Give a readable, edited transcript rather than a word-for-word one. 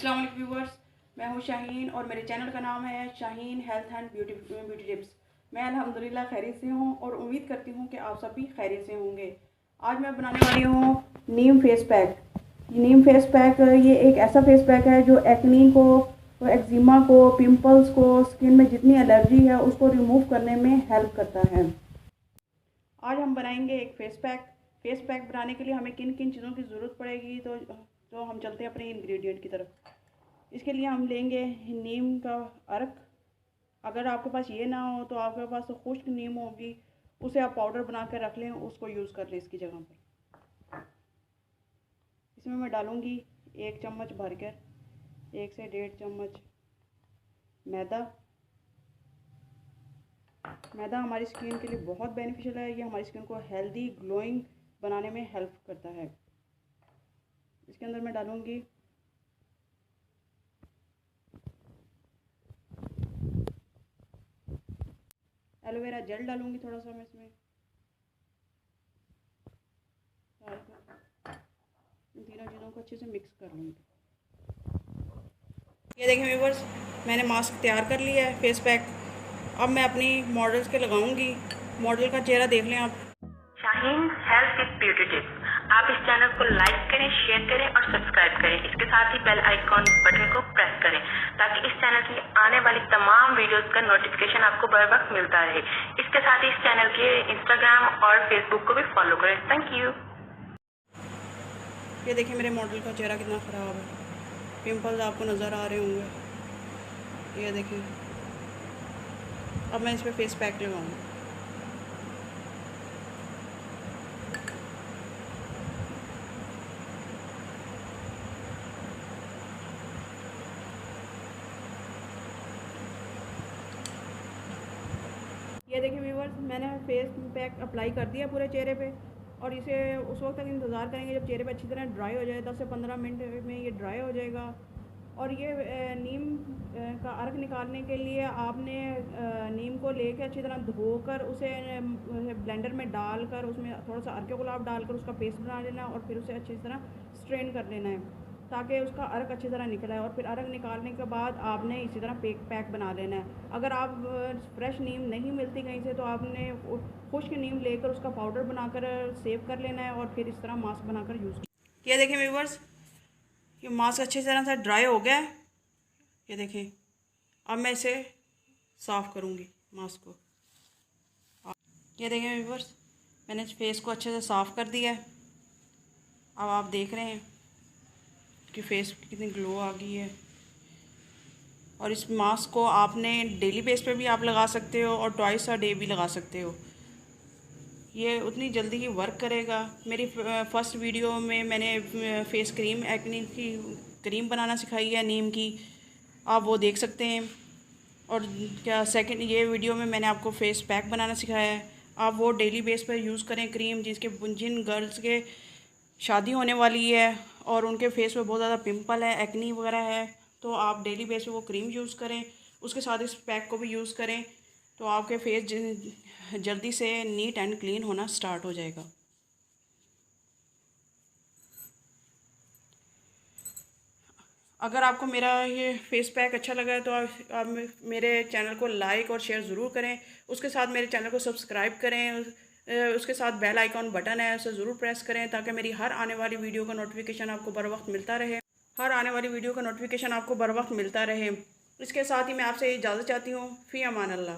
अस्सलाम वालेकुम व्यूवर्स, मैं हूं शाहीन और मेरे चैनल का नाम है Shaheen health and beauty tips. मैं अल्हम्दुलिल्लाह खैरियत से हूं और उम्मीद करती हूं कि आप सब भी खैरियत से होंगे। आज मैं बनाने वाली हूं नीम फेस पैक। नीम फेस पैक ये एक ऐसा फेस पैक है जो एक्नी को, एक्जिमा को, पिंपल्स को, स्किन में जितनी एलर्जी है उसको रिमूव करने में हेल्प करता है। आज हम बनाएंगे एक फेस पैक। फेस पैक बनाने के लिए हमें किन किन चीज़ों की ज़रूरत पड़ेगी तो हम चलते हैं अपने इंग्रेडिएंट की तरफ। इसके लिए हम लेंगे नीम का अर्क। अगर आपके पास ये ना हो तो आपके पास तो खुश्क नीम होगी, उसे आप पाउडर बना कर रख लें, उसको यूज़ कर लें इसकी जगह पर। इसमें मैं डालूँगी 1 चम्मच भरकर 1 से 1.5 चम्मच मैदा। मैदा हमारी स्किन के लिए बहुत बेनिफिशियल है। ये हमारी स्किन को हेल्दी ग्लोइंग बनाने में हेल्प करता है। इसके अंदर मैं डालूँगी एलोवेरा जेल, डालूँगी थोड़ा सा मैं इसमें। इन तीनों चीज़ों को अच्छे से मिक्स कर लूँगी। ये देखिए व्यूवर्स, मैंने मास्क तैयार कर लिया है फेस पैक। अब मैं अपनी मॉडल्स के लगाऊंगी। मॉडल का चेहरा देख लें आप। Shaheen health with beauty tips. आप इस चैनल को लाइक करें, शेयर करें और सब्सक्राइब करें। इसके साथ ही बेल आइकॉन बटन को प्रेस करें ताकि इस चैनल की आने वाली तमाम वीडियोस का नोटिफिकेशन आपको बर वक्त मिलता रहे। इसके साथ ही इस चैनल के इंस्टाग्राम और फेसबुक को भी फॉलो करें। Thank you. ये देखिए मेरे मॉडल का चेहरा कितना ख़राब है। पिंपल्स आपको नज़र आ रहे होंगे। ये देखिए, अब मैं इस पर फेस पैक लगाऊंगी। ये देखिए व्यूवर्स, मैंने फेस पैक अप्लाई कर दिया पूरे चेहरे पे और इसे उस वक्त तक इंतज़ार करेंगे जब चेहरे पे अच्छी तरह ड्राई हो जाए। 10 से 15 मिनट में ये ड्राई हो जाएगा। और ये नीम का अर्क निकालने के लिए आपने नीम को लेके अच्छी तरह धोकर उसे ब्लेंडर में डालकर उसमें थोड़ा सा अर्क गुलाब डालकर उसका पेस्ट बना लेना और फिर उसे अच्छी तरह स्ट्रेन कर लेना है ताकि उसका अर्क अच्छी तरह निकला है। और फिर अर्क निकालने के बाद आपने इसी तरह पैक बना लेना है। अगर आप फ्रेश नीम नहीं मिलती कहीं से तो आपने खुश्क नीम लेकर उसका पाउडर बनाकर सेव कर लेना है और फिर इस तरह मास्क बनाकर यूज़। ये देखें व्यूवर्स, ये मास्क अच्छी तरह से ड्राई हो गया है। ये देखें, अब मैं इसे साफ़ करूँगी मास्क को। ये देखें व्यूवर्स, मैंने फेस को अच्छे से साफ़ कर दिया है। अब आप देख रहे हैं कि फेस कितनी ग्लो आ गई है। और इस मास्क को आपने डेली बेस पे भी आप लगा सकते हो और ट्वाइस अ डे भी लगा सकते हो। ये उतनी जल्दी ही वर्क करेगा। मेरी फर्स्ट वीडियो में मैंने फेस क्रीम, एक्ने की क्रीम बनाना सिखाई है नीम की, आप वो देख सकते हैं। और क्या सेकंड ये वीडियो में मैंने आपको फेस पैक बनाना सिखाया है। आप वो डेली बेस पर यूज़ करें क्रीम। जिन गर्ल्स के शादी होने वाली है और उनके फेस पे बहुत ज़्यादा पिंपल है, एक्नी वगैरह है, तो आप डेली बेस पे वो क्रीम यूज़ करें। उसके साथ इस पैक को भी यूज़ करें तो आपके फेस जल्दी से नीट एंड क्लीन होना स्टार्ट हो जाएगा। अगर आपको मेरा ये फेस पैक अच्छा लगा है तो आप मेरे चैनल को लाइक और शेयर ज़रूर करें। उसके साथ मेरे चैनल को सब्सक्राइब करें। उसके साथ बेल आइकॉन बटन है, उसे ज़रूर प्रेस करें ताकि मेरी हर आने वाली वीडियो का नोटिफिकेशन आपको बर वक्त मिलता रहे। इसके साथ ही मैं आपसे इजाज़त चाहती हूँ। फ़ी अमान अल्लाह।